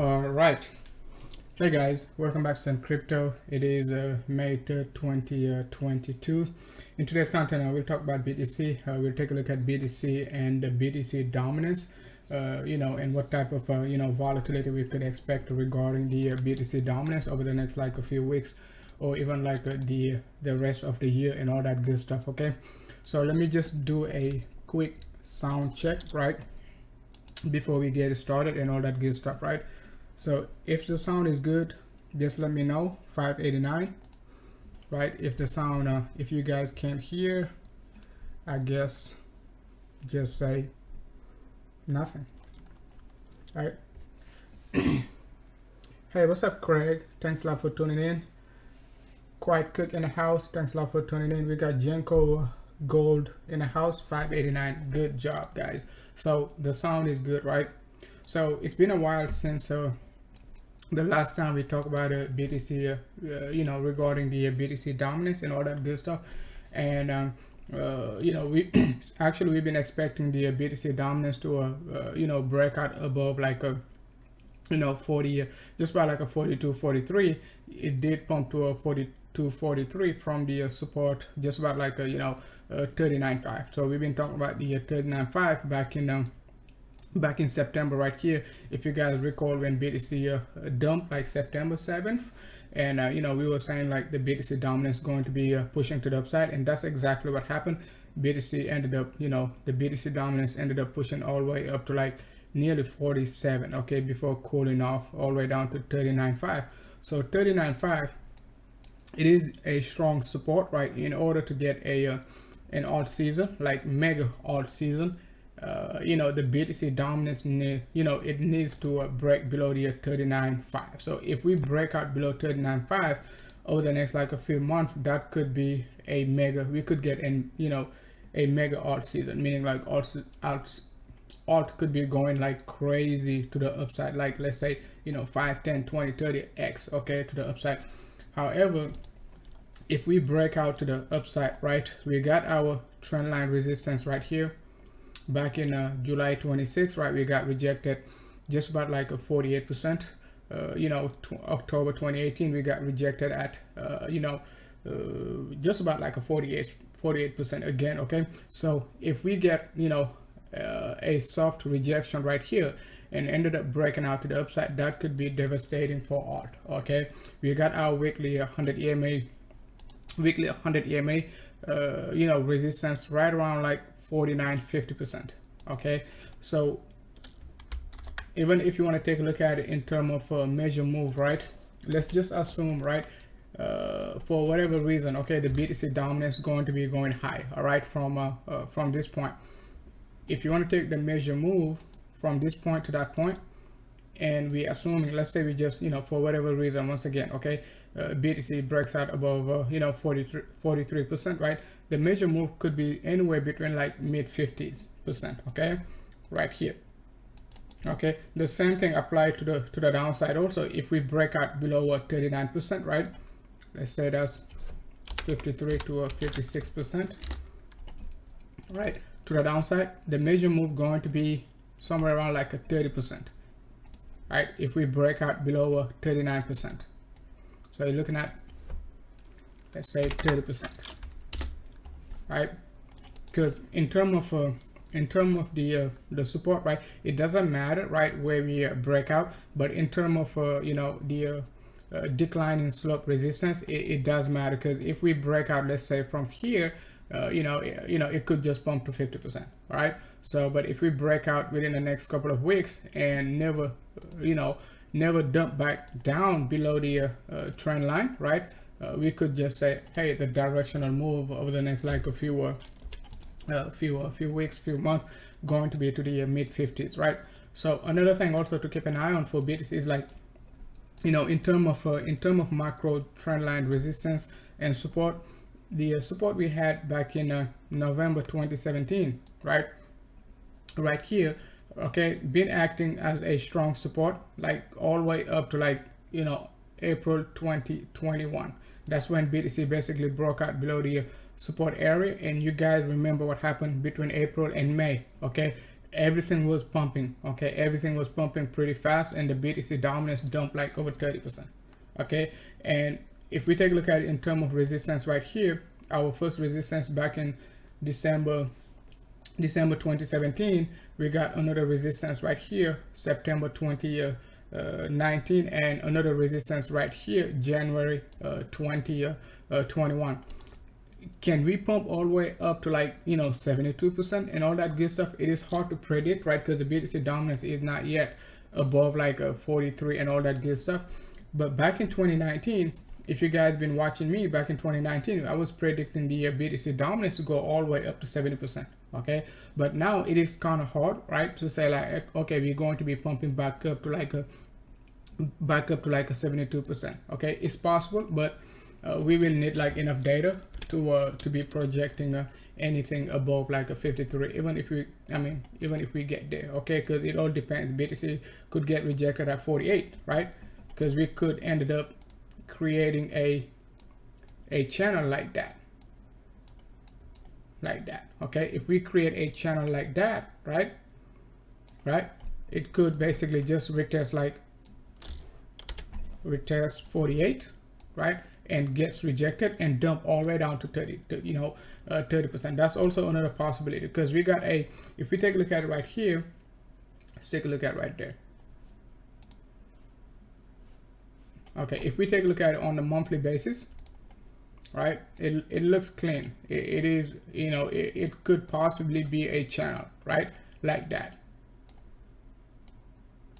All right. Hey guys, welcome back to Sun Crypto. It is May 3rd, 2022. In today's content, I will talk about BTC. We'll take a look at BTC and the BTC dominance, and what type of, volatility we could expect regarding the BTC dominance over the next like a few weeks or even like the rest of the year and all that good stuff, okay? So let me just do a quick sound check, right? Before we get started and all that good stuff, right? So if the sound is good, just let me know. 589, right? If the sound, if you guys can't hear, I guess just say nothing, right? Hey, what's up, Craig? Thanks a lot for tuning in. Quiet Cook in the house. Thanks a lot for tuning in. We got Jenko Gold in the house. 589. Good job, guys. So the sound is good, right? So it's been a while since the last time we talked about BTC, regarding the BTC dominance and all that good stuff. And we we've been expecting the BTC dominance to break out above like a 40, just about like a 42, 43. It did pump to a 42, 43 from the support, just about like a 39.5. So we've been talking about the 39.5 back in September right here. If you guys recall, when BTC dumped like September 7th, and we were saying like the BTC dominance going to be pushing to the upside, and that's exactly what happened. BTC ended up, the BTC dominance ended up pushing all the way up to like nearly 47, okay, before cooling off all the way down to 39.5. So 39.5, it is a strong support, right? In order to get an alt season, like mega alt season, the BTC dominance, it needs to break below the 39.5. So if we break out below 39.5 over the next like a few months, that could be a mega, we could get a mega alt season, meaning like alt could be going like crazy to the upside, like let's say 5, 10, 20, 30x, okay, to the upside. However, if we break out to the upside, right, we got our trend line resistance right here. Back in July 26, right, we got rejected just about like a 48%. October 2018, we got rejected at just about like a 48% again, okay? So if we get a soft rejection right here and ended up breaking out to the upside, that could be devastating for alt, okay? We got our weekly 100 EMA resistance right around like 49-50%, okay? So even if you want to take a look at it in terms of a measure move, right, let's just assume, right, for whatever reason, okay, the BTC dominance is going to be going high, all right, from this point. If you want to take the measure move from this point to that point, and we assuming, let's say we just, for whatever reason, once again, okay, BTC breaks out above 43%, right? The measure move could be anywhere between like mid 50s%, okay, right here, okay. The same thing applied to the downside also. If we break out below 39%, right, let's say that's 53 to 56%, right, to the downside, the measure move going to be somewhere around like a 30%, right, if we break out below 39%. So you're looking at, let's say 30%, right? Because in terms of the support, right, it doesn't matter, right, where we break out, but in terms of the decline in slope resistance, it does matter, because if we break out, let's say from here, it could just pump to 50%, right? So, but if we break out within the next couple of weeks and never dump back down below the trend line, right, we could just say, hey, the directional move over the next like a few weeks, few months, going to be to the mid 50s, right? So another thing also to keep an eye on for BTC is like, in terms of macro trend line resistance and support, the support we had back in November 2017, right here, okay, been acting as a strong support like all the way up to like April 2021. That's when BTC basically broke out below the support area, and you guys remember what happened between April and May, okay? everything was pumping. Okay, everything was pumping pretty fast, and the BTC dominance dumped like over 30%. Okay, and if we take a look at it in terms of resistance right here, our first resistance back in December 2017, we got another resistance right here, September 2019, and another resistance right here, January 2021. Can we pump all the way up to like, you know, 72% and all that good stuff? It is hard to predict, right? Because the BTC dominance is not yet above like 43 and all that good stuff. But back in 2019, if you guys been watching me back in 2019, I was predicting the BTC dominance to go all the way up to 70%. Okay, but now it is kind of hard, right, to say like, okay, we're going to be pumping back up to like a 72%. Okay, it's possible, but we will need like enough data to be projecting anything above like a 53, even if we get there. Okay, because it all depends. BTC could get rejected at 48, right? Because we could ended up creating a channel like that. Okay, if we create a channel like that, right, it could basically just retest 48, right, and gets rejected and dump all the way down to 30%. That's also another possibility, because we got if we take a look at it right here, let's take a look at it right there. Okay, if we take a look at it on the monthly basis, right, it looks clean. It is, you know, it could possibly be a channel, right, like that,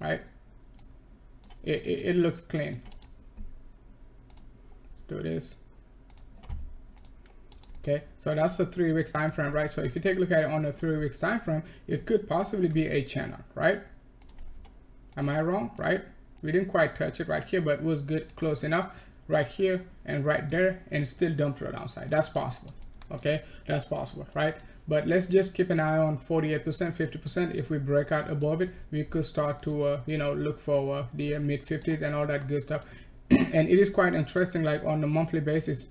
right? It looks clean. Let's do this. Okay, so that's a 3 weeks time frame, right? So if you take a look at it on a 3 weeks time frame, it could possibly be a channel, right? Am I wrong? Right? We didn't quite touch it right here, but it was good, close enough. Right here and right there, and still dump to the downside. That's possible. Okay, that's possible, right? But let's just keep an eye on 48%, 50%. If we break out above it, we could start to you know, look for the mid 50s and all that good stuff. And it is quite interesting, like on the monthly basis,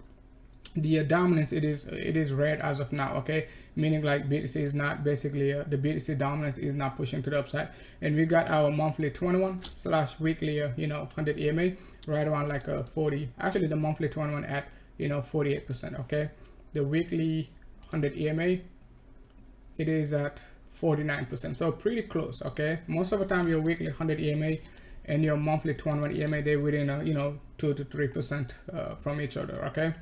the dominance it is red as of now. Okay, meaning like BTC is not basically the BTC dominance is not pushing to the upside. And we got our monthly 21/weekly you know, 100 EMA right around like 40. Actually the monthly 21 at, you know, 48%. Okay, the weekly 100 EMA, it is at 49%, so pretty close. Okay, most of the time your weekly 100 EMA and your monthly 21 EMA, they within you know, 2 to 3% from each other. Okay,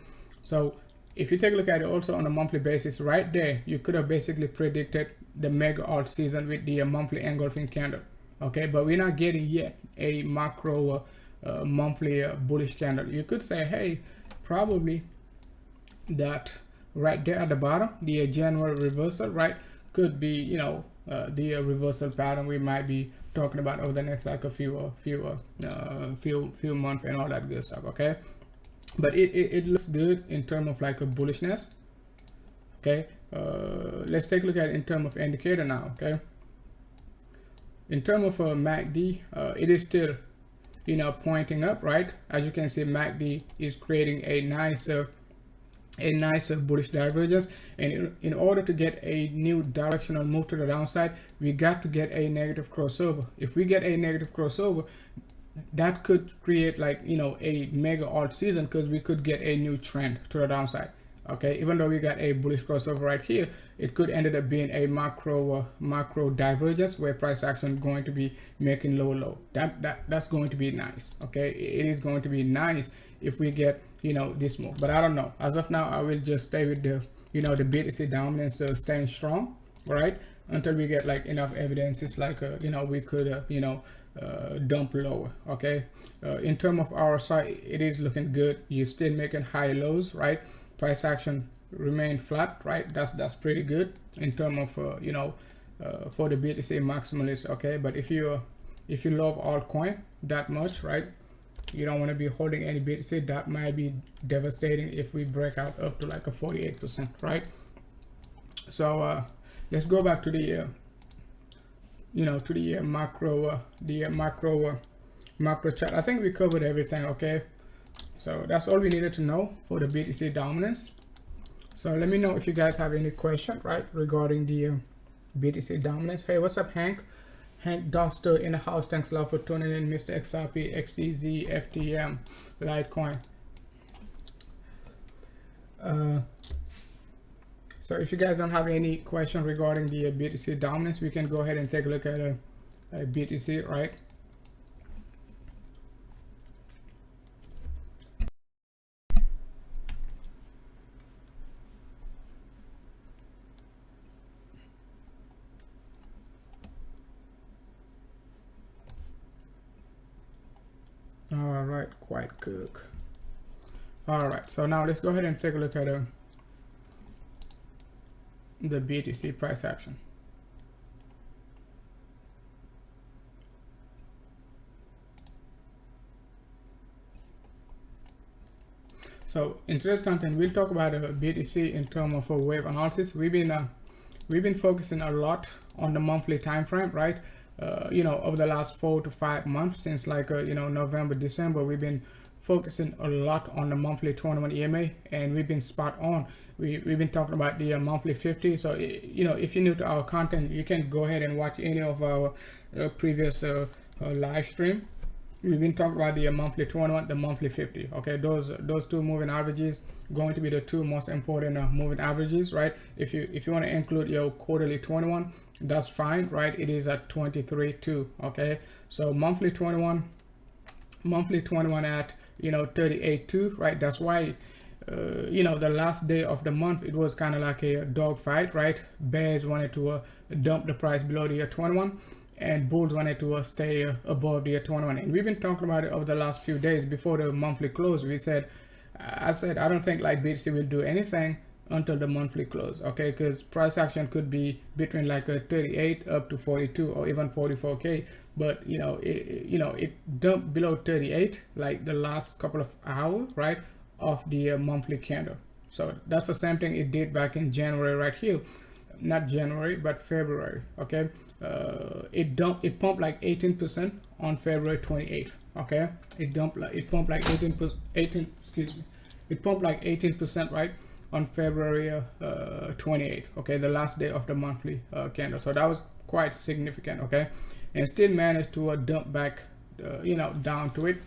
so if you take a look at it also on a monthly basis, right there, you could have basically predicted the mega alt season with the monthly engulfing candle. Okay, but we're not getting yet a macro monthly bullish candle. You could say, hey, probably that right there at the bottom, the January reversal, right, could be, you know, the reversal pattern we might be talking about over the next like a few months and all that good stuff. Okay, but it looks good in terms of like a bullishness. Okay, let's take a look at it in terms of indicator now. Okay, in terms of MACD, it is still, you know, pointing up, right? As you can see, MACD is creating a nicer bullish divergence, and in order to get a new directional move to the downside, we got to get a negative crossover. If we get a negative crossover, that could create like, you know, a mega alt season, because we could get a new trend to the downside. Okay, even though we got a bullish crossover right here, it could end up being a macro divergence where price action going to be making low. That's going to be nice. Okay, it is going to be nice if we get, you know, this move. But I don't know. As of now, I will just stay with the, you know, the BTC dominance staying strong, right, until we get like enough evidence. It's like you know, we could you know, dump lower. Okay, in terms of our side, it is looking good. You're still making high lows, right? Price action remain flat, right? That's pretty good in terms of you know, for the BTC maximalist. Okay, but if you love altcoin that much, right, you don't want to be holding any BTC. That might be devastating if we break out up to like a 48%, right? So let's go back to the you know, to the macro chart. I think we covered everything. Okay, so that's all we needed to know for the BTC dominance. So let me know if you guys have any question, right, regarding the BTC dominance. Hey, what's up, Hank? Hank Doster in the house. Thanks a lot for tuning in, Mr. XRP, XDZ, FTM, Litecoin. So if you guys don't have any question regarding the BTC dominance, we can go ahead and take a look at a BTC, right? All right, quite cook. All right, so now let's go ahead and take a look at the BTC price action. So in today's content, we'll talk about BTC in terms of a wave analysis. We've been focusing a lot on the monthly time frame, right? You know, over the last 4 to 5 months, since like you know, November, December, we've been focusing a lot on the monthly 21 EMA, and we've been spot on. We've been talking about the monthly 50. So you know, if you're new to our content, you can go ahead and watch any of our previous live stream. We've been talking about the monthly 21, the monthly 50. Okay, those two moving averages going to be the two most important moving averages, right? If you want to include your quarterly 21, that's fine, right? It is at 23.2. Okay, so monthly 21 at, you know, 38.2, right? That's why you know, the last day of the month, it was kind of like a dog fight, right? Bears wanted to dump the price below the 21, and bulls wanted to stay above the 21. And we've been talking about it over the last few days before the monthly close. I said I don't think like BTC will do anything until the monthly close, okay? Because price action could be between like a 38 up to 42 or even 44k, but you know, it dumped below 38 like the last couple of hours, right, of the monthly candle. So that's the same thing it did back in January right here, not January but February. Okay, it pumped like 18% on February 28th. Okay, it pumped like 18, excuse me, it pumped like 18%, right, on February 28th. Okay, the last day of the monthly candle. So that was quite significant. Okay, and still managed to dump back you know, down to it,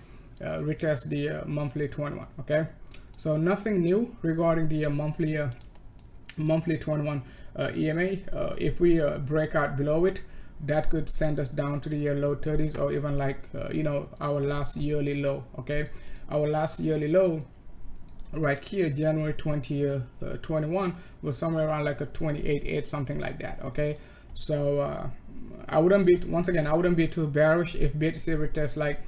retest the monthly 21. Okay, so nothing new regarding the monthly 21 EMA. If we break out below it, that could send us down to the low 30s, or even like you know, our last yearly low. Okay, our last yearly low right here, January 2021, was somewhere around like a 28.8, something like that. Okay, so I wouldn't be, once again, I wouldn't be too bearish if BTC retests like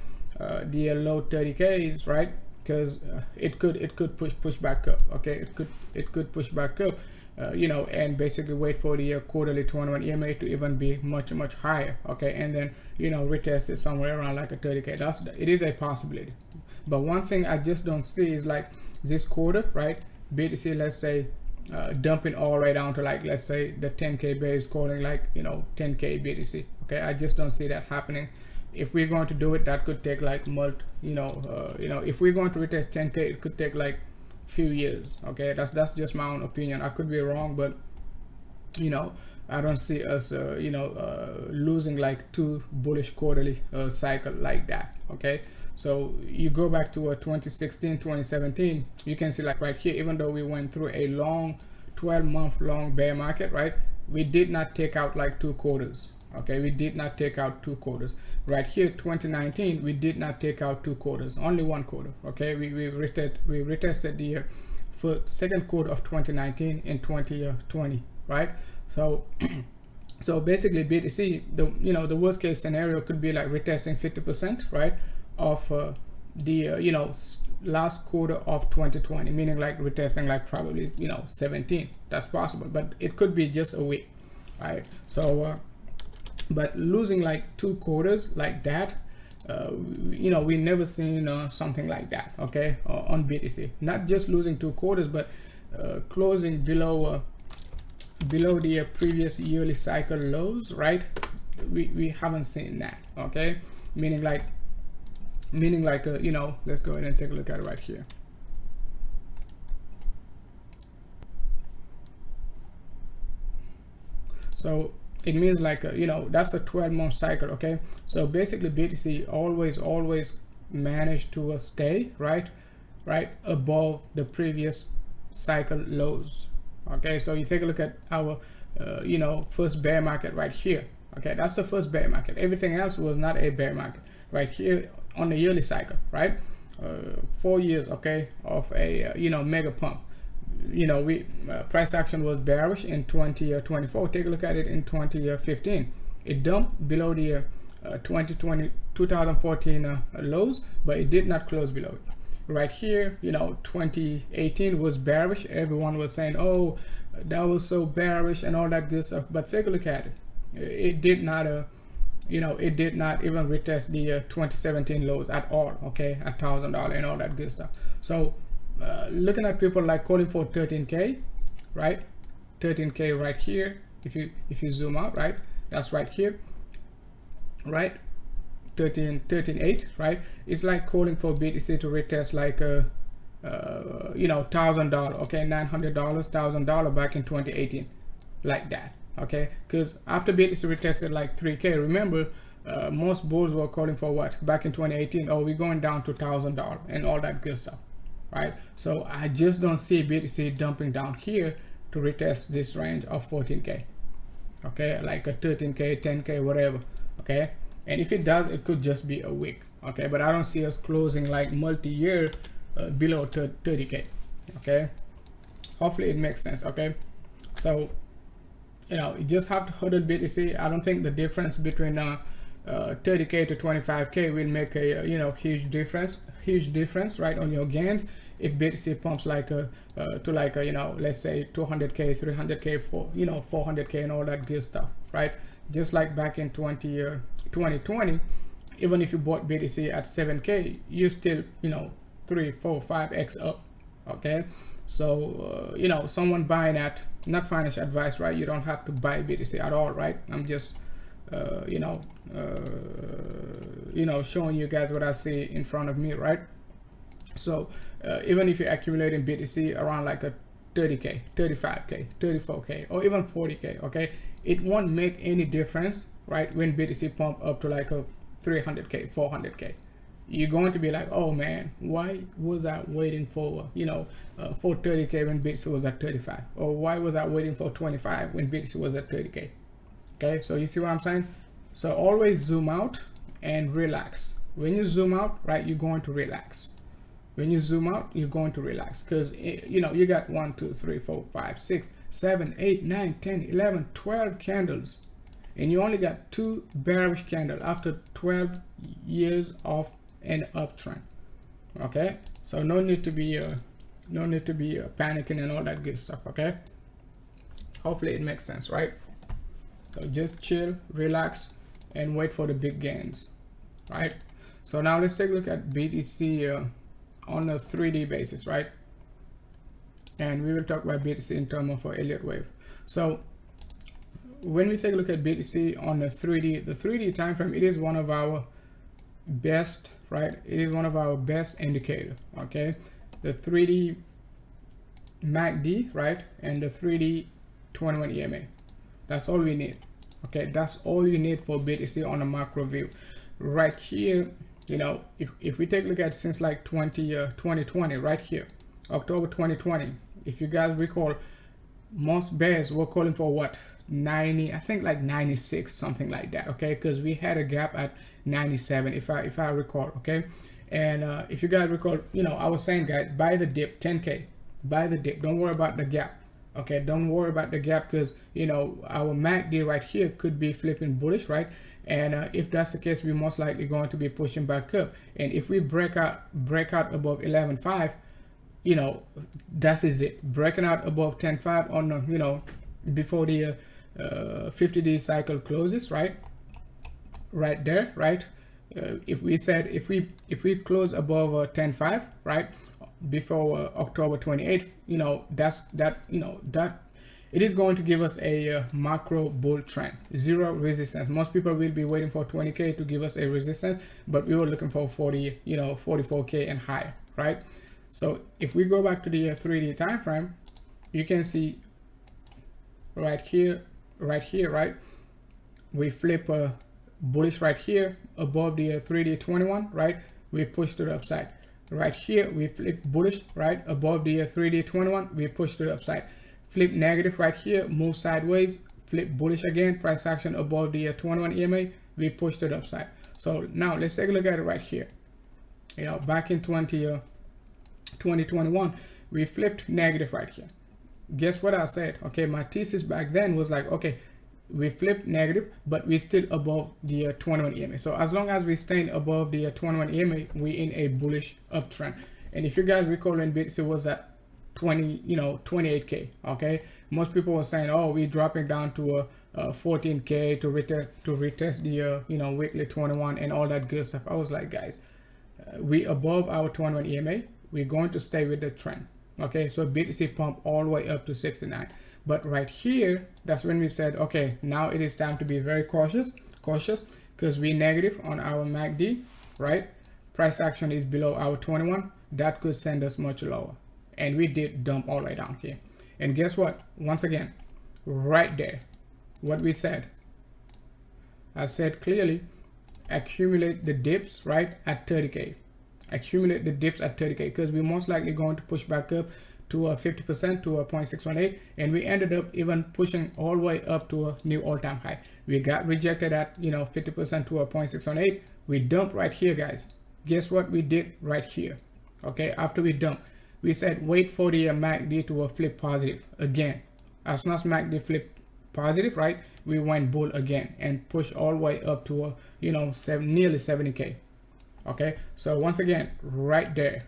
the low 30Ks, right? Because it could push back up. Okay, it could push back up, you know, and basically wait for the quarterly 21 EMA to even be much higher. Okay, and then, you know, retest it somewhere around like a 30K. It is a possibility. But one thing I just don't see is like this quarter, right? BTC, let's say, dumping all the way down to like, let's say the 10K base, calling like, you know, 10K BTC. Okay, I just don't see that happening. If we're going to do it, that could take like you know, if we're going to retest 10K, it could take like few years. Okay, that's just my own opinion. I could be wrong, but you know, I don't see us you know, losing like two bullish quarterly cycle like that. Okay, so you go back to 2016, 2017, you can see like right here, even though we went through a long 12-month long bear market, right, we did not take out like 2 quarters. Okay, we did not take out 2 quarters. Right here, 2019, we did not take out 2 quarters, only 1 quarter. Okay, we retested the second quarter of 2019 in 2020, right? So so basically BTC, the worst case scenario could be like retesting 50%, right, of the last quarter of 2020, meaning like retesting like probably 17. That's possible, but it could be just a week, right? So but losing like 2 quarters like that, we never seen something like that. Okay, on BTC, not just losing 2 quarters, but closing below the previous yearly cycle lows, right? We haven't seen that. Okay, meaning like let's go ahead and take a look at it right here. So it means like you know, that's a 12-month cycle. Okay, so basically BTC always managed to stay right above the previous cycle lows. Okay, so you take a look at our you know, first bear market right here. Okay, that's the first bear market. Everything else was not a bear market right here on the yearly cycle, right? 4 years, okay, of a you know, mega pump. You know, we price action was bearish in 2024. Take a look at it in 2015. It dumped below the 2014 lows, but it did not close below it. Right here, you know, 2018 was bearish. Everyone was saying, oh, that was so bearish and all that good stuff. But take a look at it. It did not you know, it did not even retest the 2017 lows at all. Okay, at $1,000 and all that good stuff. So looking at people like calling for 13K, right? 13K right here. If you zoom out, right, that's right here, right? 13.8, right? It's like calling for BTC to retest like you know, $1,000, okay, $900, $1,000 back in 2018, like that. Okay, because after BTC retested like 3K, remember, most bulls were calling for what back in 2018? Oh, we're going down to $1,000 and all that good stuff, right? So I just don't see BTC dumping down here to retest this range of 14K. Okay, like a 13K, 10K, whatever. Okay, and if it does, it could just be a week. Okay, but I don't see us closing like multi-year below 30K. Okay, hopefully it makes sense. Okay, so you know, you just have to hodl BTC. I don't think the difference between 30K to 25K will make a you know, huge difference right on your gains if BTC pumps like to like you know, let's say 200K, 300K, for you know, 400K and all that good stuff, right? Just like back in 2020, even if you bought BTC at 7K, you still, you know, 3, 4, 5x up. Okay, so you know, someone buying at, not financial advice, right? You don't have to buy BTC at all, right? I'm just you know, showing you guys what I see in front of me, right? So even if you're accumulating BTC around like a 30K, 35K, 34K, or even 40K, okay, it won't make any difference, right? When BTC pump up to like a 300K, 400K, you're going to be like, oh man, why was I waiting for, you know, for 30K when BTC was at 35? Or why was I waiting for 25 when BTC was at 30K? Okay, so you see what I'm saying? So always zoom out and relax. When you zoom out, right, you're going to relax. When you zoom out, you're going to relax, because you know, you got 1, 2, 3, 4, 5, 6, 7, 8, 9, 10, 11, 12 candles, and you only got 2 bearish candles after 12 years of an uptrend. Okay, so no need to be panicking and all that good stuff. Okay, hopefully it makes sense, right? So just chill, relax, and wait for the big gains, right? So now let's take a look at BTC on a 3D basis, right? And we will talk about BTC in terms of our Elliott wave. So when we take a look at BTC on the 3D time frame, it is one of our best, right? It is one of our best indicator. Okay, the 3D MACD, right, and the 3D 21 EMA. That's all we need. Okay, that's all you need for BTC on a macro view. Right here, you know, if we take a look at since like 2020, right here, October 2020, if you guys recall, most bears were calling for what, 90, I think like 96, something like that. Okay, because we had a gap at 97, if I recall. Okay, and if you guys recall, you know, I was saying, guys, buy the dip, 10K, buy the dip, don't worry about the gap. Okay, don't worry about the gap, because you know, our MACD right here could be flipping bullish, right? And if that's the case, we're most likely going to be pushing back up. And if we break out above 11.5, you know, that is it. Breaking out above 10.5 on the, you know, before the 50-day cycle closes, right? Right there, right? If we close above 10.5, right, before October 28th, you know, that it is going to give us a macro bull trend, zero resistance. Most people will be waiting for 20K to give us a resistance, but we were looking for 40, you know, 44K and higher, right? So if we go back to the 3D time frame, you can see right here, right, we flip bullish right here above the 3D 21, right? We push to the upside. Right here we flip bullish, right, above the 3D 21, we push to the upside. Flip negative right here, move sideways, flip bullish again, price action above the 21 EMA, we push to the upside. So now let's take a look at it right here. You know, back in 2021, we flipped negative right here. Guess what I said? Okay, my thesis back then was like, okay, we flipped negative, but we still above the 21 EMA. So as long as we staying above the 21 EMA, we in a bullish uptrend. And if you guys recall, when BTC was at 28K, okay, most people were saying, oh, we're dropping down to 14K to retest the weekly 21 and all that good stuff. I was like, guys, we above our 21 EMA, we're going to stay with the trend. Okay, so BTC pump all the way up to 69. But right here, that's when we said, okay, now it is time to be very cautious because we negative on our MACD, right? Price action is below our 21. That could send us much lower. And we did dump all the way down here. And guess what? Once again, right there, what we said, I said clearly, accumulate the dips, right, at 30K. Accumulate the dips at 30K because we're most likely going to push back up to a 50% to a 0.618, and we ended up even pushing all the way up to a new all-time high. We got rejected at 50% to a 0.618. We dumped right here, guys. Guess what we did right here? Okay, after we dumped, we said wait for the MACD to flip positive again. As soon as MACD flip positive, right, we went bull again and pushed all the way up to a nearly 70K. Okay, so once again, right there,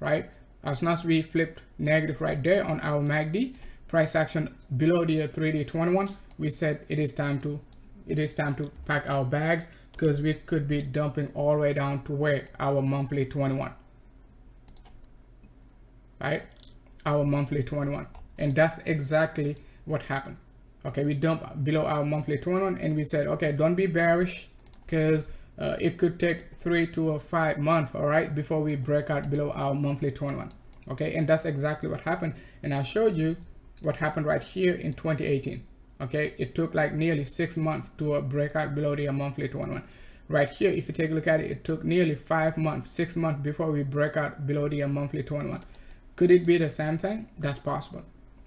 right, as soon as we flipped negative right there on our MACD, price action below the 3D 21, we said it is time to pack our bags because we could be dumping all the way down to where our monthly 21, right, our monthly 21, and that's exactly what happened. Okay, we dumped below our monthly 21 and we said, okay, don't be bearish because it could take 3 to 5 months, all right, before we break out below our monthly 21. Okay, and that's exactly what happened. And I showed you what happened right here in 2018. Okay, it took like nearly 6 months to break out below the monthly 21. Right here, if you take a look at it, it took nearly 5 months, 6 months before we break out below the monthly 21. Could it be the same thing? That's possible.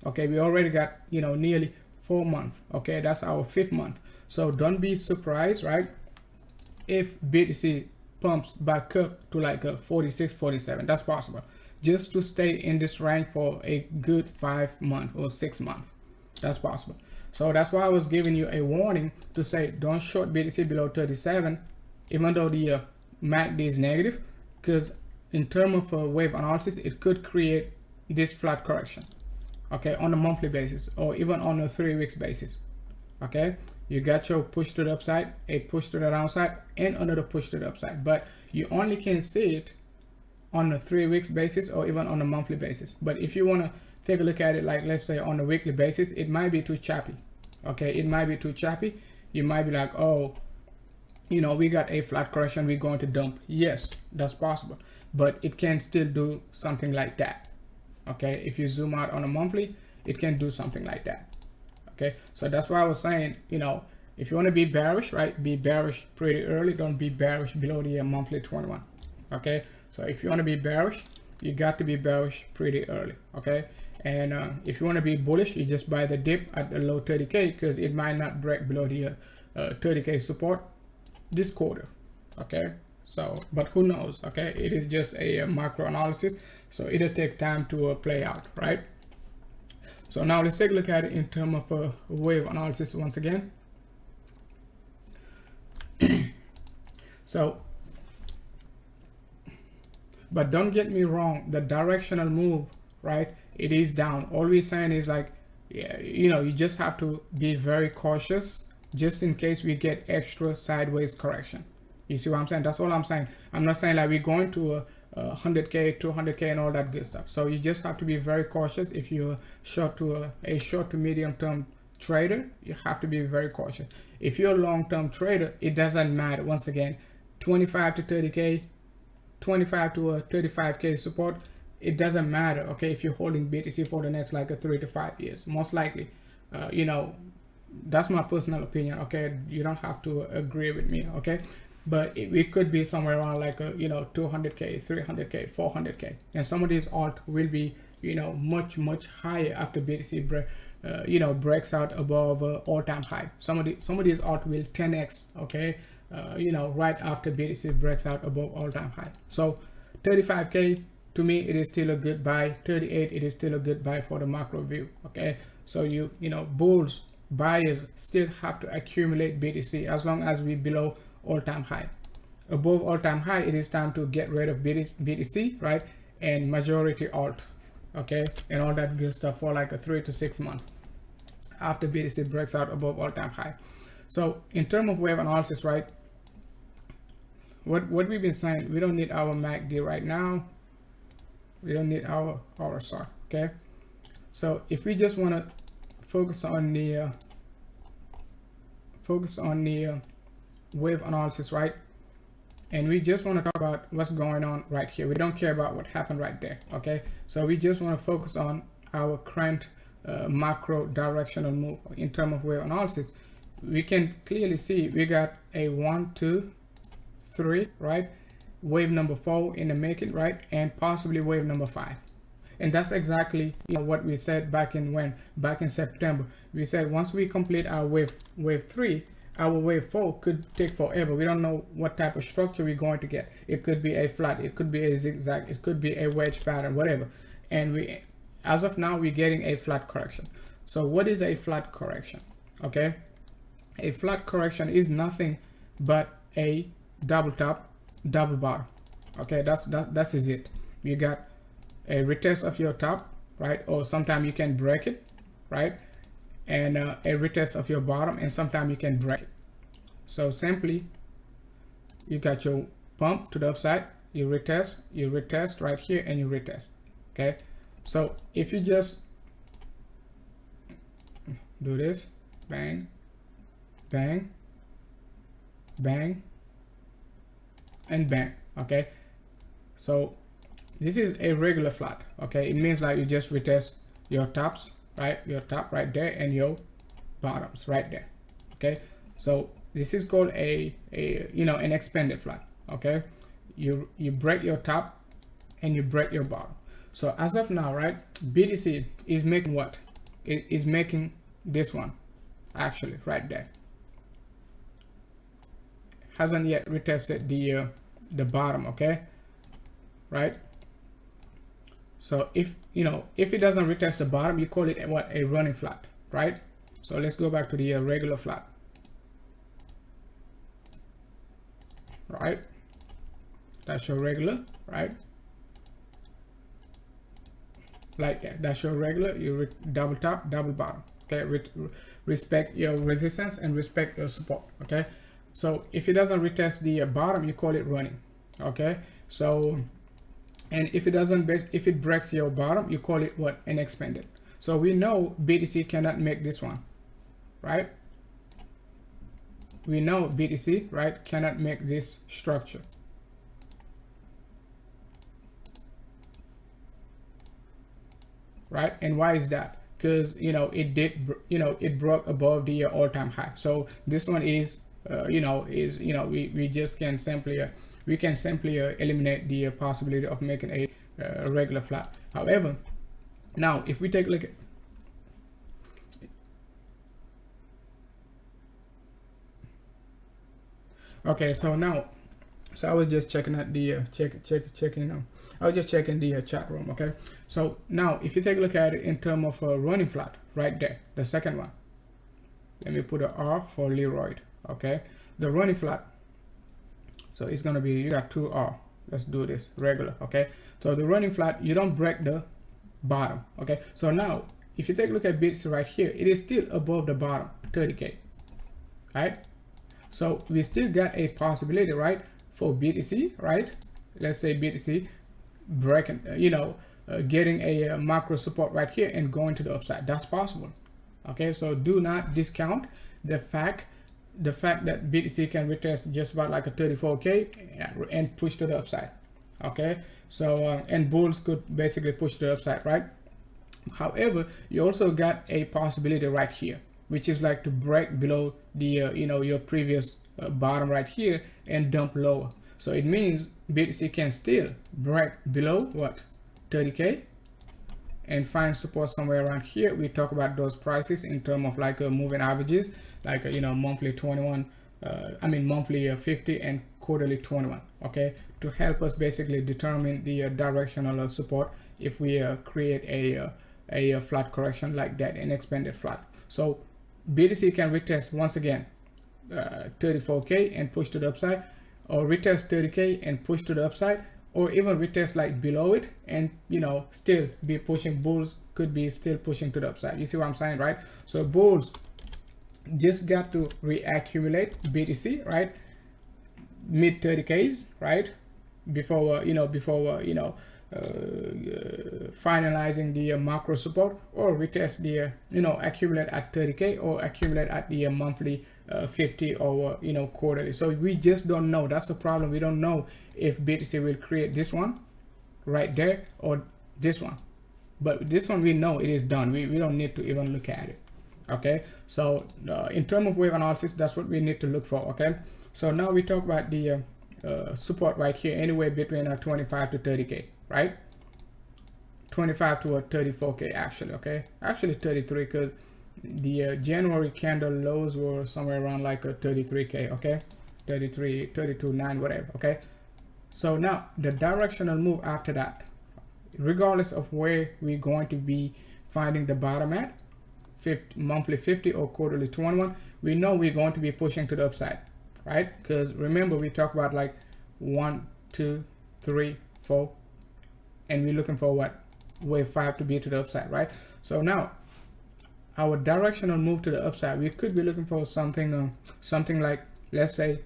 Okay, we already got nearly 4 months. Okay, that's our 5th month. So don't be surprised, right, if BTC pumps back up to like a 46, 47. That's possible. Just to stay in this range for a good 5 months or 6 months. That's possible. So that's why I was giving you a warning to say don't short BTC below 37, even though the MACD is negative, because in terms of wave analysis, it could create this flat correction. Okay, on a monthly basis or even on a 3 weeks basis. Okay, you got your push to the upside, a push to the downside, and another push to the upside, but you only can see it on a 3 weeks basis or even on a monthly basis. But if you want to take a look at it, like let's say on a weekly basis, it might be too choppy. Okay, it might be too choppy. You might be like, oh, we got a flat correction, we're going to dump. Yes, that's possible, but it can still do something like that. Okay, if you zoom out on a monthly, it can do something like that. Okay, so that's why I was saying, if you want to be bearish, right, be bearish pretty early. Don't be bearish below the monthly 21. Okay, so if you want to be bearish, you got to be bearish pretty early. Okay, and if you want to be bullish, you just buy the dip at the low 30K because it might not break below the 30K support this quarter. Okay, so but who knows? Okay, it is just a macro analysis, so it'll take time to play out, right? So now let's take a look at it in terms of wave analysis once again. So, but don't get me wrong, the directional move, right, it is down. All we're saying is like, yeah, you just have to be very cautious just in case we get extra sideways correction. You see what I'm saying? That's all I'm saying. I'm not saying like we're going to 100K, 200K and all that good stuff. So you just have to be very cautious. If you're short to a short to medium term trader, you have to be very cautious. If you're a long-term trader, it doesn't matter. Once again, 25 to 30K, 25 to 35K support, it doesn't matter. Okay, if you're holding BTC for the next like 3 to 5 years, most likely, that's my personal opinion. Okay, you don't have to agree with me. Okay, but it could be somewhere around like a, you know, 200k, 300k, 400k, and some of these alt will be, you know, much higher after BTC breaks out above all-time high. Some of these alt will 10x, okay, you know, right after BTC breaks out above all-time high. So 35k, to me, it is still a good buy. 38, it is still a good buy for the macro view. Okay, so you know, bulls, buyers still have to accumulate BTC as long as we below all-time high. Above all-time high, it is time to get rid of BTC, right, and majority alt, okay, and all that good stuff for like a 3 to 6 months after BTC breaks out above all-time high. So in terms of wave analysis, right, what we've been saying, we don't need our MACD right now. We don't need our RSI. Okay, so if we just want to focus on the wave analysis, right, and we just want to talk about what's going on right here. We don't care about what happened right there. Okay, so we just want to focus on our current macro directional move. In terms of wave analysis, we can clearly see we got a 1, 2, 3, right, wave number 4 in the making, right, and possibly wave number 5. And that's exactly, you know, what we said back in September. We said once we complete our wave 3, our wave 4 could take forever. We don't know what type of structure we're going to get. It could be a flat, it could be a zigzag, it could be a wedge pattern, whatever. And we, as of now, we're getting a flat correction. So what is a flat correction? Okay, a flat correction is nothing but a double top, double bottom. Okay, that is it. You got a retest of your top, right, or sometimes you can break it, right, and a retest of your bottom, and sometimes you can break it. So simply, you got your pump to the upside, you retest right here, and you retest. Okay, so if you just do this, bang, bang, bang, and bang. Okay, so this is a regular flat. Okay, it means like you just retest your tops, right, your top right there, and your bottoms right there. Okay, so this is called a you know, an expanded flat. Okay, you break your top and you break your bottom. So as of now, right, BTC is making what? It is making this one, actually, right there. Hasn't yet retested the bottom. Okay, right. So if, you know, if it doesn't retest the bottom, you call it what? A running flat, right? So let's go back to the regular flat, right? That's your regular, right? Like that. That's your regular. You double top, double bottom. Okay, respect your resistance and respect your support. Okay, so if it doesn't retest the bottom, you call it running. Okay, so, and if it breaks your bottom, you call it what? An expanded. So we know BTC cannot make this one, right? We know BTC, right, cannot make this structure. Right? And why is that? Because, you know, it broke above the all-time high. So this one is we just can simply eliminate the possibility of making a regular flat. However, now if we take a look at, okay, so now, so I was just checking out the I was just checking the chat room. Okay, so now if you take a look at it in terms of running flat right there, the second one, let me put an R for Leroy. Okay, the running flat, so it's gonna be, you got 2R. Let's do this regular. Okay, so the running flat, you don't break the bottom. Okay, so now if you take a look at BTC right here, it is still above the bottom, 30k. Right, so we still got a possibility, right, for BTC, right? Let's say BTC breaking, getting a macro support right here and going to the upside. That's possible. Okay, so do not discount the fact that BTC can retest just about like a 34k and push to the upside. Okay, so and bulls could basically push to the upside, right? However, you also got a possibility right here. which is like to break below the your previous bottom right here and dump lower. So it means BTC can still break below what, 30k, and find support somewhere around here. We talk about those prices in terms of like moving averages, like monthly 21, monthly 50 and quarterly 21. Okay, to help us basically determine the directional support if we create a flat correction like that, an expanded flat. So BTC can retest once again 34k and push to the upside, or retest 30k and push to the upside, or even retest like below it and still be pushing. Bulls could be still pushing to the upside. You see what I'm saying, right? So bulls just got to reaccumulate BTC, right, mid 30ks, right, before finalizing the macro support, or retest the accumulate at 30k, or accumulate at the monthly 50 or quarterly. So we just don't know. That's the problem. We don't know if BTC will create this one right there or this one, but this one we know it is done. We don't need to even look at it. Okay, so in terms of wave analysis, that's what we need to look for. Okay, so now we talk about the support right here, anywhere between 25 to 30k, right? 25 to 34k actually. Okay, actually 33, because the January candle lows were somewhere around like a 33k. Okay, 33, 32, 9, whatever. Okay, so now the directional move after that, regardless of where we're going to be finding the bottom at, monthly 50 or quarterly 21, we know we're going to be pushing to the upside, right? Because remember, we talk about like 1, 2, 3, 4, and we're looking for what, wave 5 to be to the upside, right? So now our directional move to the upside, we could be looking for something something like, let's say,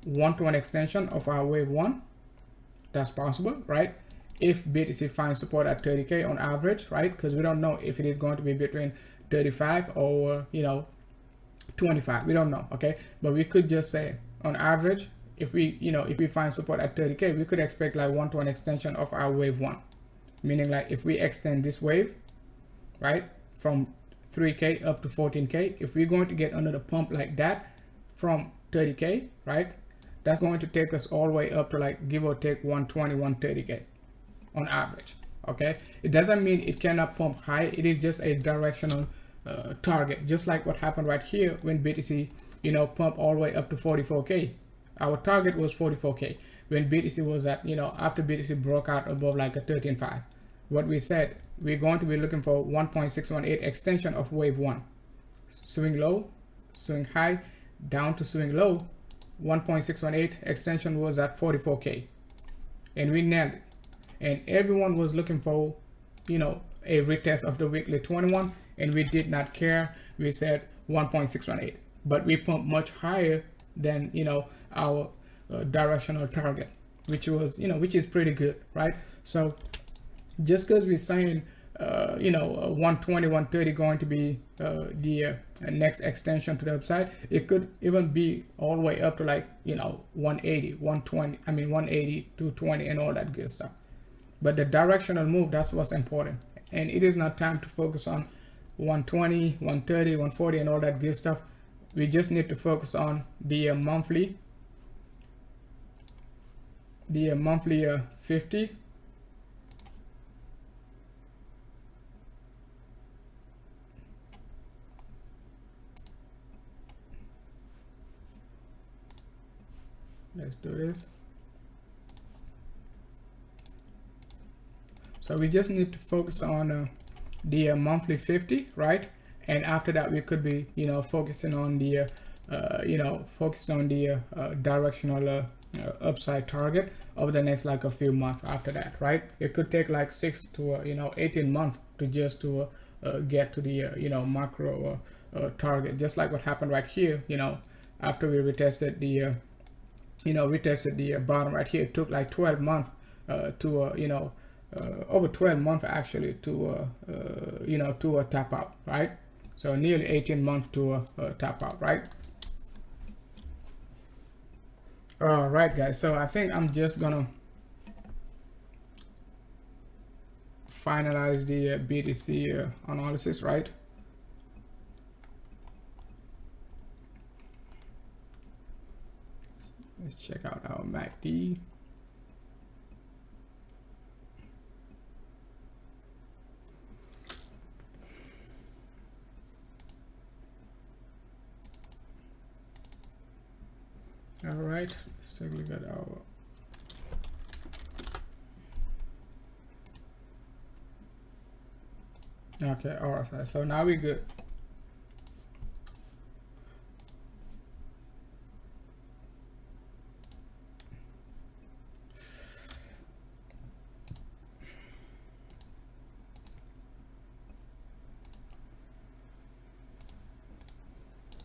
1-to-1 extension of our wave 1. That's possible, right? If BTC finds support at 30k on average, right? Because we don't know if it is going to be between 35 or 25. We don't know. Okay, but we could just say on average, if we if we find support at 30k, we could expect like 1-to-1 extension of our wave 1, meaning like if we extend this wave, right, from 3k up to 14k, if we're going to get another pump like that from 30k, right, that's going to take us all the way up to like, give or take, 120, 130k on average. Okay, it doesn't mean it cannot pump high. It is just a directional target, just like what happened right here when BTC pump all the way up to 44k. Our target was 44k when BTC was at after BTC broke out above like a 13.5. What we said, we're going to be looking for 1.618 extension of wave 1, swing low, swing high, down to swing low. 1.618 extension was at 44k, and we nailed it. And everyone was looking for a retest of the weekly 21, and we did not care. We said 1.618, but we pumped much higher than our directional target, which was which is pretty good, right? So just because we're saying 120, 130 going to be the next extension to the upside, it could even be all the way up to like 180, 120, 180, 220 and all that good stuff. But the directional move, that's what's important. And it is not time to focus on 120, 130, 140 and all that good stuff. We just need to focus on the monthly 50. Let's do this. So we just need to focus on the monthly 50, right? And after that, we could be focusing on the directional upside target over the next like a few months after that, right? It could take like 6 to 18 months to just to get to the macro target, just like what happened right here. After we retested the retested the bottom right here, it took like 12 months to over 12 months actually to to tap out, right? So nearly 18 months to tap out, right? All right, guys, so I think I'm just gonna finalize the BTC analysis, right? check out our MACD. All right, let's take a look at our okay, RSI. So now we're good.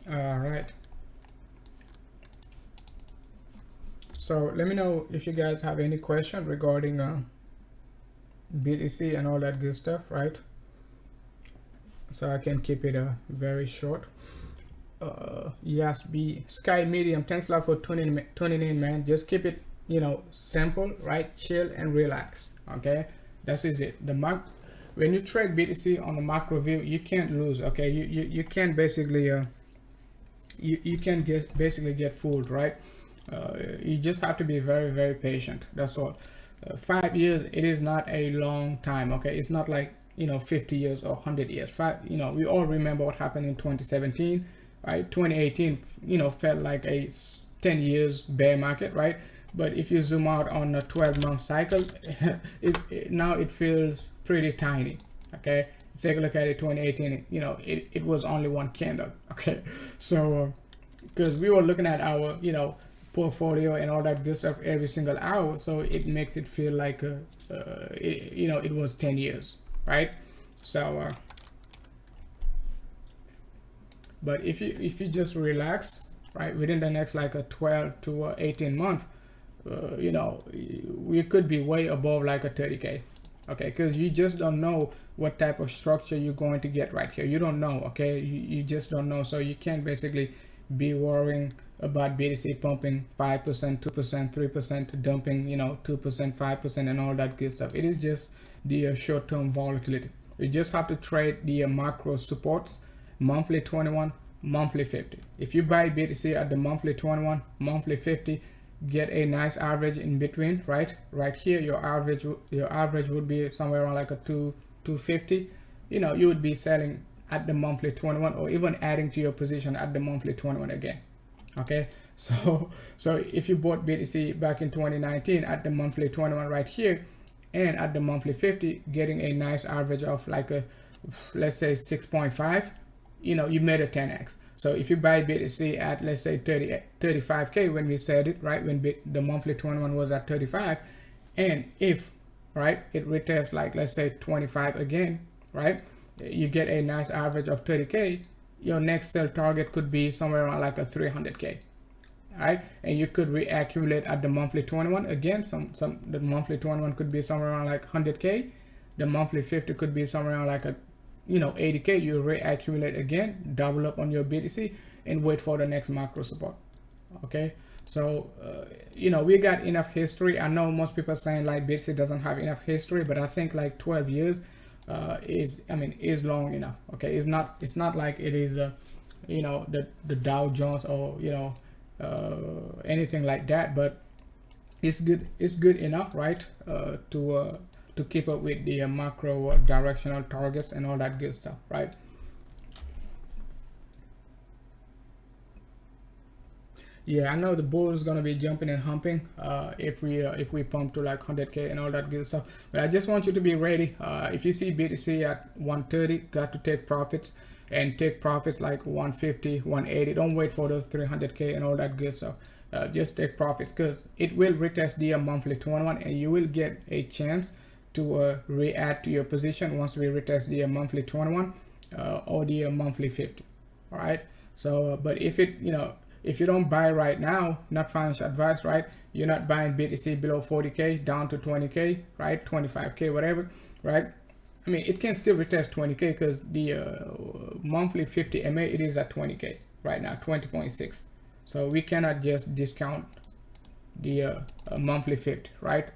All right. So let me know if you guys have any question regarding BTC and all that good stuff, right? So I can keep it very short. Yes, Sky Medium, thanks a lot for tuning in, man. Just keep it, you know, simple, right? Chill and relax. Okay, that is it. When you trade BTC on the macro view, you can't lose. Okay, you can't basically you can basically get fooled, right? You just have to be very, very patient. That's all. 5 years, it is not a long time. Okay, it's not like, you know, 50 years or 100 years. You know, we all remember what happened in 2017, right? 2018, you know, felt like a 10 years bear market, right? But if you zoom out on a 12-month cycle, now it feels pretty tiny. Okay, take a look at it. 2018, you know, it was only one candle. Okay, so because we were looking at our, you know, portfolio and all that good stuff every single hour, so it makes it feel like you know, it was 10 years, right? So but if you just relax, right, within the next like a 12 to 18 month, you know, we could be way above like a 30K. Okay, because you just don't know what type of structure you're going to get right here. You don't know. Okay, you just don't know. So you can't basically be worrying about BTC pumping 5%, 2%, 3%, dumping, you know, 2%, 5%, and all that good stuff. It is just the short-term volatility. You just have to trade the macro supports, monthly 21, monthly 50. If you buy BTC at the monthly 21, monthly 50, get a nice average in between, right here, your average would be somewhere around like a 250. You know, you would be selling at the monthly 21, or even adding to your position at the monthly 21 again. Okay, so if you bought BTC back in 2019 at the monthly 21 right here, and at the monthly 50, getting a nice average of like a, let's say 6.5, you know, you made a 10x. So if you buy BTC at, let's say 35K, when we said it, right, when the monthly 21 was at 35, and if, right, it retests like, let's say 25 again, right, you get a nice average of 30K, your next sell target could be somewhere around like a 300K. Right, and you could reaccumulate at the monthly 21 again. The monthly 21 could be somewhere around like 100K. The monthly 50 could be somewhere around like a, you know, 80K. You reaccumulate again, double up on your BTC, and wait for the next macro support. Okay, so you know, we got enough history. I know most people are saying like BTC doesn't have enough history, but I think like 12 years is long enough. Okay, it's not like it is you know, the Dow Jones, or you know, anything like that, but it's good enough, right, to keep up with the macro directional targets and all that good stuff, right? Yeah, I know the bull is gonna be jumping and humping if we pump to like 100K and all that good stuff, but I just want you to be ready. If you see BTC at 130, got to take profits, and take profits like 150, 180. Don't wait for those 300K and all that good stuff. Just take profits, because it will retest the monthly 21, and you will get a chance to re-add to your position once we retest the monthly 21 or the monthly 50. All right, so but if it, you know, if you don't buy right now, not financial advice, right, you're not buying BTC below 40K down to 20K, right, 25K, whatever, right, I mean, it can still retest 20K, because the monthly 50 MA, it is at 20K right now, 20.6. So we cannot just discount the monthly 50, right?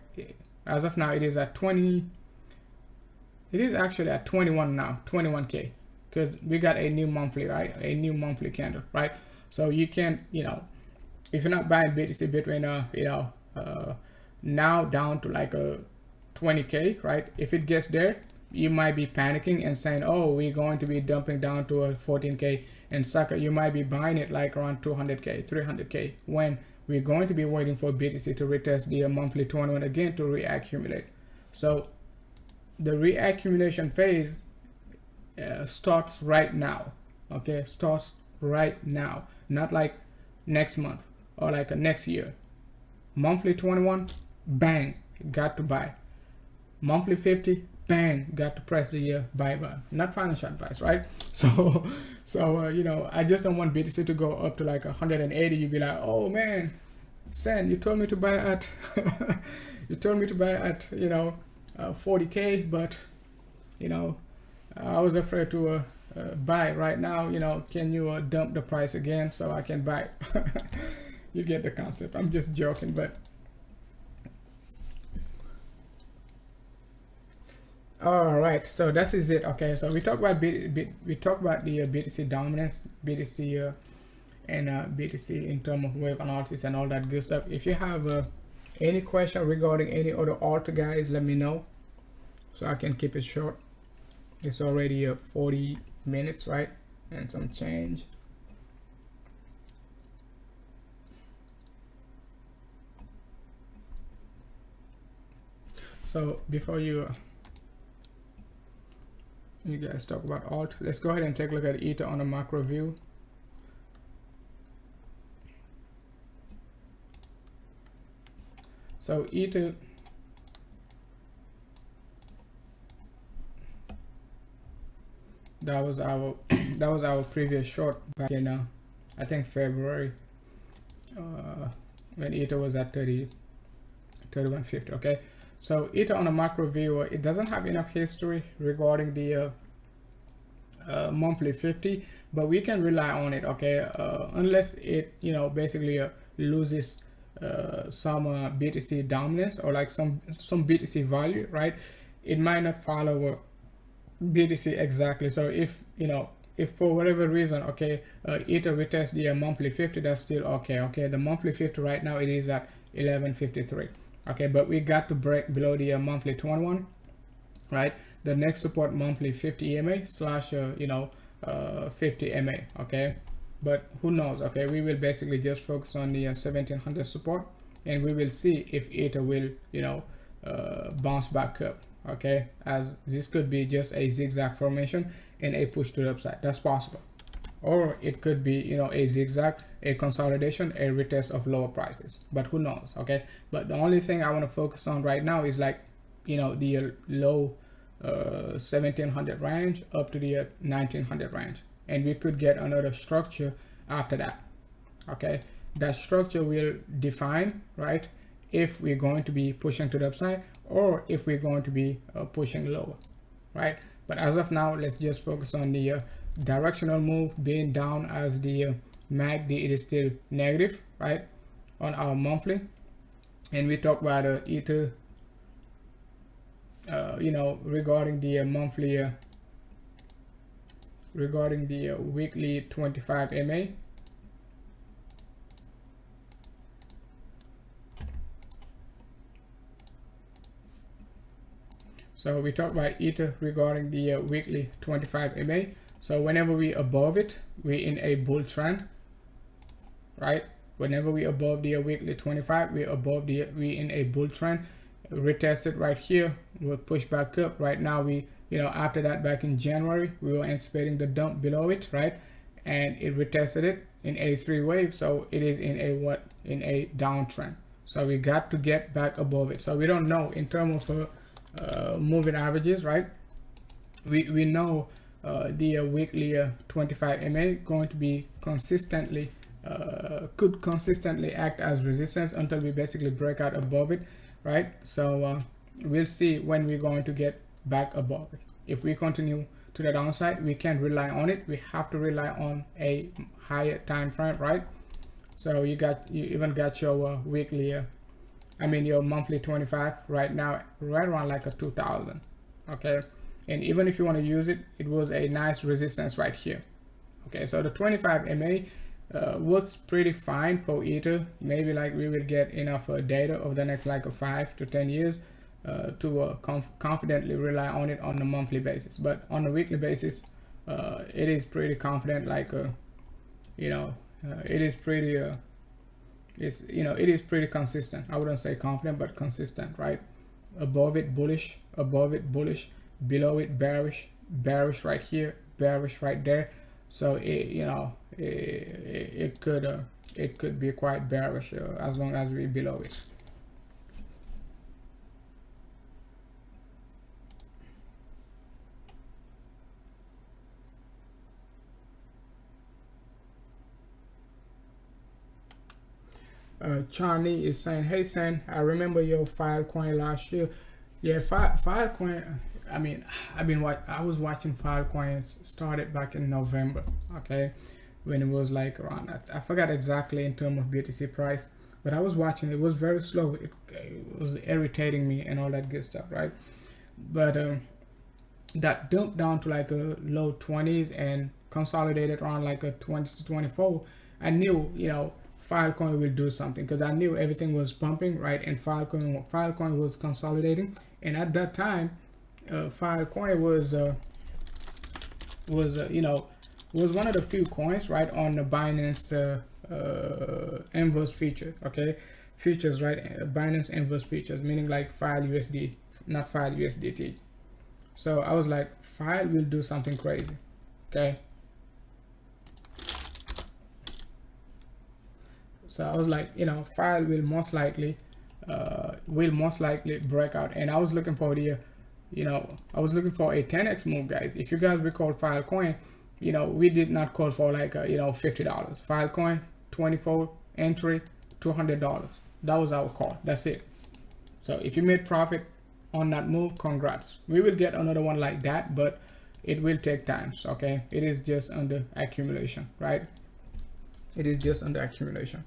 As of now, it is at 20. It is actually at 21 now, 21K, because we got a new monthly, right? A new monthly candle, right? So you can, you know, if you're not buying BTC between now down to like a 20k, right? If it gets there, you might be panicking and saying, oh, we're going to be dumping down to a 14k, and sucker, you might be buying it like around 200k, 300k, when we're going to be waiting for BTC to retest the monthly 21 again to reaccumulate. So the reaccumulation phase starts right now. Okay, starts right now, not like next month or like a next year. Monthly 21, bang, got to buy. Monthly 50, bang, got to press the buy button. Not financial advice, right? So you know, I just don't want BTC to go up to like 180. You'd be like, oh man, Sen, you told me to buy at you told me to buy at 40k, but you know, I was afraid to buy right now. You know, can you dump the price again so I can buy? You get the concept. I'm just joking, but all right. So that is it. Okay. So we talk about the BTC dominance, BTC and BTC in terms of wave analysis and all that good stuff. If you have any question regarding any other alt, guys, let me know so I can keep it short. It's already 40 minutes, right? And some change. So before you guys talk about alt, let's go ahead and take a look at Ether on a macro view. So Ether, that was our previous short back in I think February, when Ether was at 31.50. Okay, so Ether on a macro view, it doesn't have enough history regarding the monthly 50, but we can rely on it. Okay, unless it basically loses some BTC dominance or like some BTC value, right? It might not follow BTC exactly. So if if for whatever reason, okay, Ether retests the monthly 50, that's still okay. Okay, the monthly 50 right now, it is at 1153. Okay, but we got to break below the monthly 21, right? The next support monthly 50 EMA slash 50 MA. Okay, but who knows? Okay, we will basically just focus on the 1700 support, and we will see if Ether will bounce back up. Okay, as this could be just a zigzag formation and a push to the upside. That's possible, or it could be a zigzag, a consolidation, a retest of lower prices, but who knows? Okay, but the only thing I want to focus on right now is like the low 1700 range up to the 1900 range, and we could get another structure after that. Okay, that structure will define, right, if we're going to be pushing to the upside or if we're going to be pushing lower, right? But as of now, let's just focus on the directional move being down, as the MACD, it is still negative, right, on our monthly. And we talk about Ether regarding the monthly regarding the weekly 25 MA. So we talk about Ether regarding the weekly 25 MA. So whenever we above it, we're in a bull trend, right? Whenever we above the weekly 25, we in a bull trend. Retest it right here, we'll push back up. Right now, we after that, back in January, we were anticipating the dump below it, right? And it retested it in a 3 wave, so it is in a downtrend. So we got to get back above it. So we don't know in terms of moving averages, right? We know the weekly 25 MA going to be consistently could consistently act as resistance until we basically break out above it, right? So we'll see when we're going to get back above it. If we continue to the downside, we can't rely on it. We have to rely on a higher time frame, right? So you even got your weekly your monthly 25 right now, right around like a 2000. Okay, and even if you want to use it, it was a nice resistance right here. Okay, so the 25 MA, works pretty fine for Ether. Maybe like we will get enough data over the next like 5 to 10 years to confidently rely on it on a monthly basis. But on a weekly basis, it is pretty confident. Like it is pretty it is pretty consistent. I wouldn't say confident, but consistent, right? Above it bullish, below it bearish, right here, bearish right there. So it could be quite bearish as long as we're below it. Charlie is saying, hey Sen, I remember your Filecoin last year. Yeah, Filecoin. I mean, I was watching Filecoins started back in November. Okay, when it was like around, I forgot exactly in terms of BTC price, but I was watching. It was very slow. It was irritating me and all that good stuff, right? But that dumped down to like a low 20s and consolidated around like a 20 to 24. I knew, Filecoin will do something because I knew everything was pumping, right? And Filecoin was consolidating, and at that time, Filecoin was one of the few coins, right, on the Binance inverse feature, okay, futures, right? Binance inverse features, meaning like File USD, not File USDT. So I was like, File will do something crazy, okay. So I was like, File will most likely break out, and I was looking for a 10x move, guys. If you guys recall Filecoin, we did not call for like $50. Filecoin 24 entry, $200. That was our call. That's it. So if you made profit on that move, congrats. We will get another one like that, but it will take time. Okay, it is just under accumulation, right? It is just under accumulation.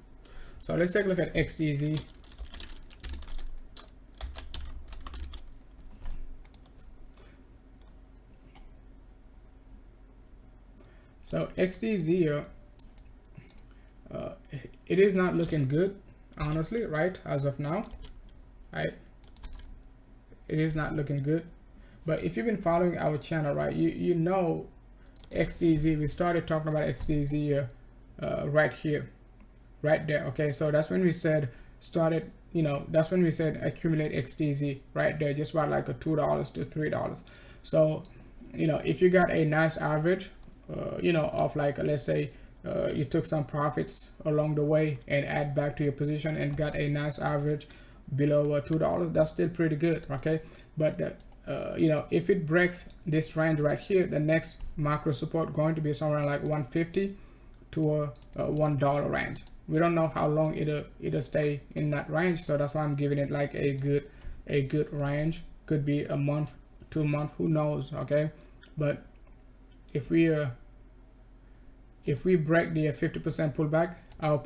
So let's take a look at XTZ. So XTZ, it is not looking good, honestly, right? As of now, right? It is not looking good. But if you've been following our channel, right, you know XTZ. We started talking about XTZ right here, right there. Okay, so that's when we said that's when we said accumulate XTZ right there, just about like a $2 to $3. So if you got a nice average, of like, let's say you took some profits along the way and add back to your position and got a nice average below $2, that's still pretty good. Okay, but if it breaks this range right here, the next macro support going to be somewhere like 150 to a $1 range. We don't know how long it'll stay in that range, so that's why I'm giving it like a good range. Could be a month, 2 months, who knows? Okay, but if we break the 50% pullback, our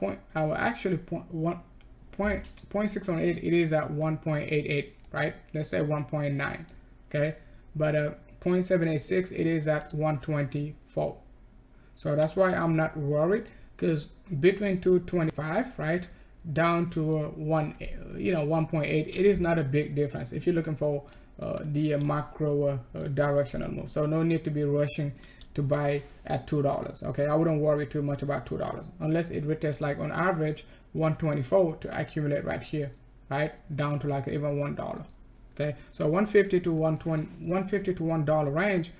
actually 0.618, it is at 1.88, right? Let's say 1.9, okay, but 0.786, it is at 124. So that's why I'm not worried, because between 225, right, down to 1.8, it is not a big difference if you're looking for the macro directional move. So no need to be rushing to buy at $2. Okay, I wouldn't worry too much about $2 unless it retests like on average 124 to accumulate right here, right down to like even $1. Okay, so 150 to $1 range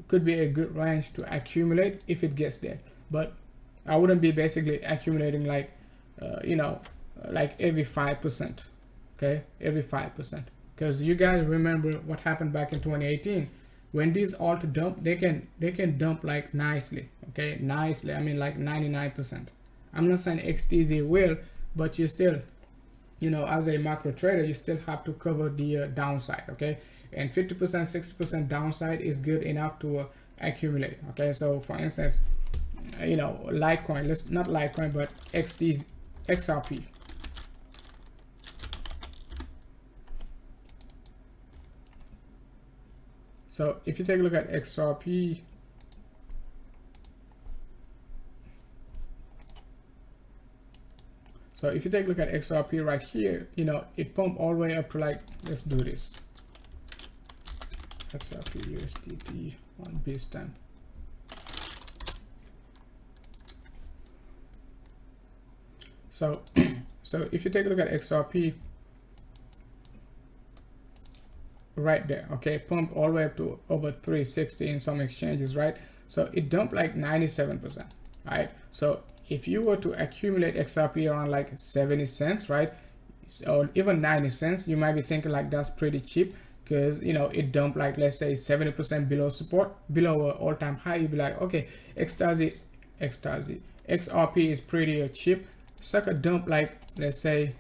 could be a good range to accumulate if it gets there, but I wouldn't be basically accumulating like like every 5%. Okay, every 5%, because you guys remember what happened back in 2018 when these alt dump. They can dump like nicely. Okay, nicely, I mean like 99%. I'm not saying XTZ will, but you still, as a macro trader, you still have to cover the downside. Okay, and 50%, 60% downside is good enough to accumulate. Okay, so for instance, Litecoin, not Litecoin, but XRP. So if you take a look at XRP, So if you take a look at XRP right here, you know, it pumped all the way up to like, let's do this. XRP USDT on Bitstamp. So, so if you take a look at XRP right there, okay, pumped all the way up to over 360 in some exchanges, right? So it dumped like 97%, right? So if you were to accumulate XRP around like 70 cents, right, or even 90 cents, you might be thinking like that's pretty cheap, because you know it dumped like, let's say 70% below support, below all-time high. You'd be like, okay, XRP is pretty cheap. Sucker dump like, let's say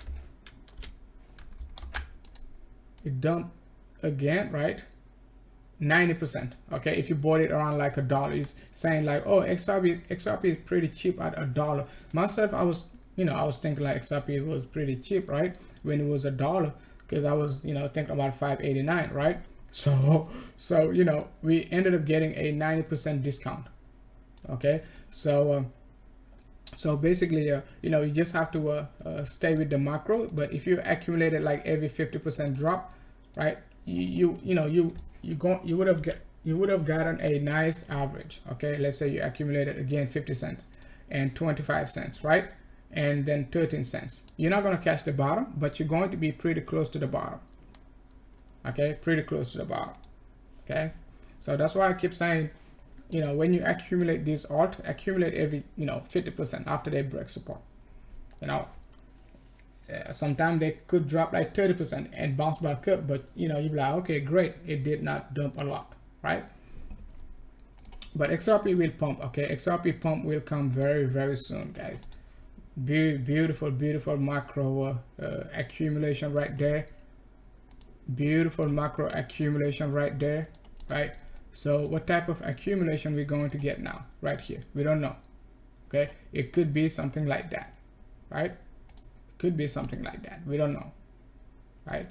it dumped again, right, 90%. Okay, if you bought it around like $1, it's saying like, oh, XRP is pretty cheap at $1. Myself, I was thinking like XRP was pretty cheap, right, when it was $1, because I was, you know, thinking about 589, right? So you know, we ended up getting a 90% discount. Okay, so basically, you know, you just have to stay with the macro. But if you accumulated like every 50% drop, right, you would have gotten a nice average. Okay, let's say you accumulated again 50 cents and 25 cents, right, and then 13 cents. You're not going to catch the bottom, but you're going to be pretty close to the bottom. Okay, pretty close to the bottom. Okay, so that's why I keep saying, you know, when you accumulate these alt, accumulate every, you know, 50% after they break support. You know, sometimes they could drop like 30% and bounce back up, but you know, you're like, okay, great, it did not dump a lot, right? But XRP will pump. Okay, XRP pump will come very, very soon, guys. Beautiful macro accumulation right there. Beautiful macro accumulation right there, right? So what type of accumulation we're going to get now right here? We don't know. Okay, it could be something like that, right? Could be something like that. We don't know, right?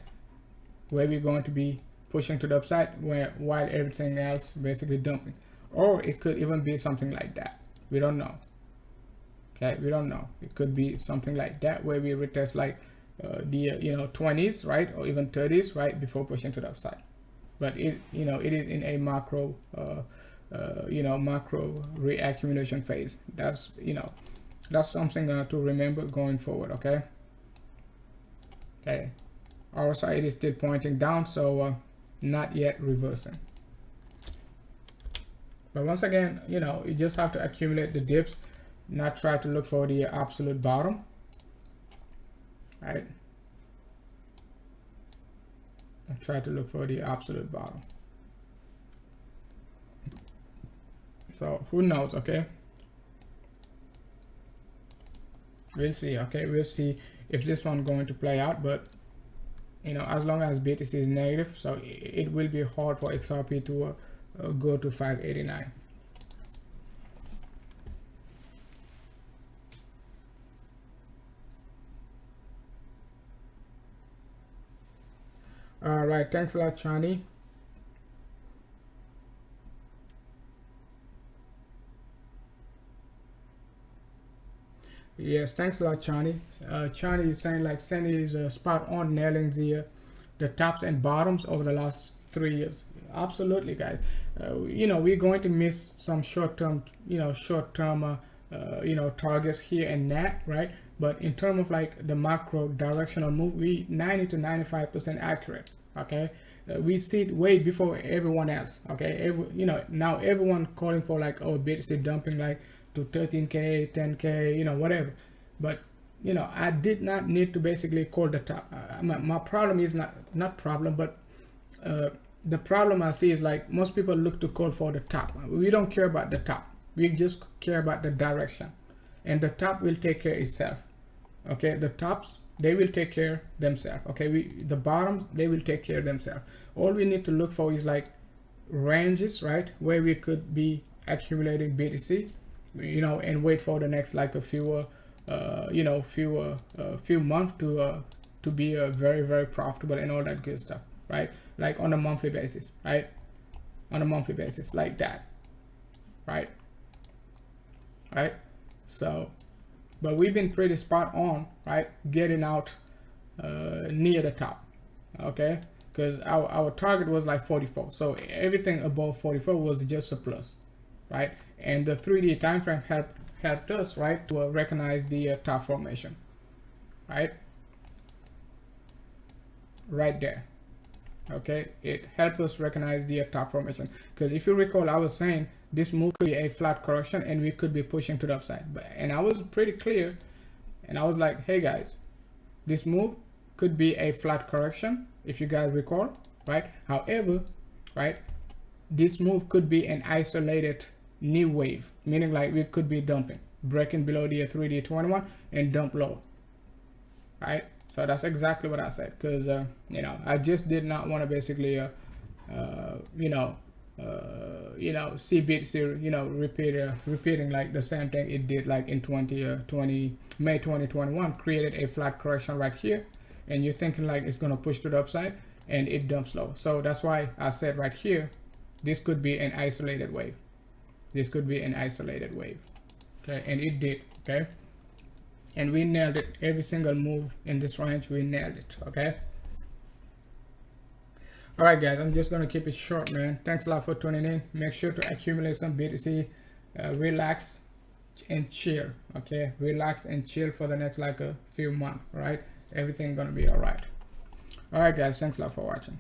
Where we're going to be pushing to the upside, while everything else basically dumping. Or it could even be something like that. We don't know. Okay, we don't know. It could be something like that, where we retest like the you know, 20s, right, or even 30s, right, before pushing to the upside. But it, you know, it is in a macro you know, macro reaccumulation phase. That's, you know, that's something to remember going forward. Okay, okay, our side is still pointing down, so not yet reversing. But once again, you know, you just have to accumulate the dips, not try to look for the absolute bottom, right? And try to look for the absolute bottom. So who knows? Okay, we'll see. Okay, we'll see if this one going to play out. But you know, as long as BTC is negative, so it will be hard for XRP to go to 589. All right, thanks a lot, Chani. Yes, thanks a lot, Chani. Chani is saying like Sandy is spot on, nailing the tops and bottoms over the last 3 years. Absolutely, guys. You know, we're going to miss some short-term, you know, targets here and that, right? But in terms of like the macro directional move, we 90 to 95% accurate. Okay, we see it way before everyone else. Okay, you know, now everyone calling for like, oh, BTC dumping like to 13k, 10k, you know, whatever. But you know, I did not need to basically call the top. My problem is not problem, but the problem I see is like most people look to call for the top. We don't care about the top. We just care about the direction, and the top will take care of itself. Okay, the tops, they will take care themselves. Okay, the bottoms, they will take care of themselves. All we need to look for is like ranges, right, where we could be accumulating BTC, you know, and wait for the next like a few you know, few months to be very, very profitable and all that good stuff, right? Like on a monthly basis, right? On a monthly basis, like that, right? Right? So but we've been pretty spot on, right, getting out near the top, okay, because our target was like 44, so everything above 44 was just a plus, right? And the 3D time frame helped us, right, to recognize the top formation, right there. Okay, it helped us recognize the top formation, because if you recall, I was saying this move could be a flat correction and we could be pushing to the upside, and I was pretty clear, and I was like, hey guys, this move could be a flat correction, if you guys recall, right? However, right, this move could be an isolated new wave, meaning like we could be dumping, breaking below the 3D 21 and dump low, right? So that's exactly what I said, because you know, I just did not want to basically see BTC, you know, repeating like the same thing it did like in May 2021, created a flat correction right here, and you're thinking like it's going to push to the upside and it dumps low. So that's why I said right here, this could be an isolated wave. This could be an isolated wave. Okay, and it did. Okay, and we nailed it. Every single move in this range, we nailed it. Okay. All right, guys, I'm just going to keep it short, man. Thanks a lot for tuning in. Make sure to accumulate some BTC, relax and chill. Okay, relax and chill for the next like a few months, right? Everything going to be all right. All right, guys, thanks a lot for watching.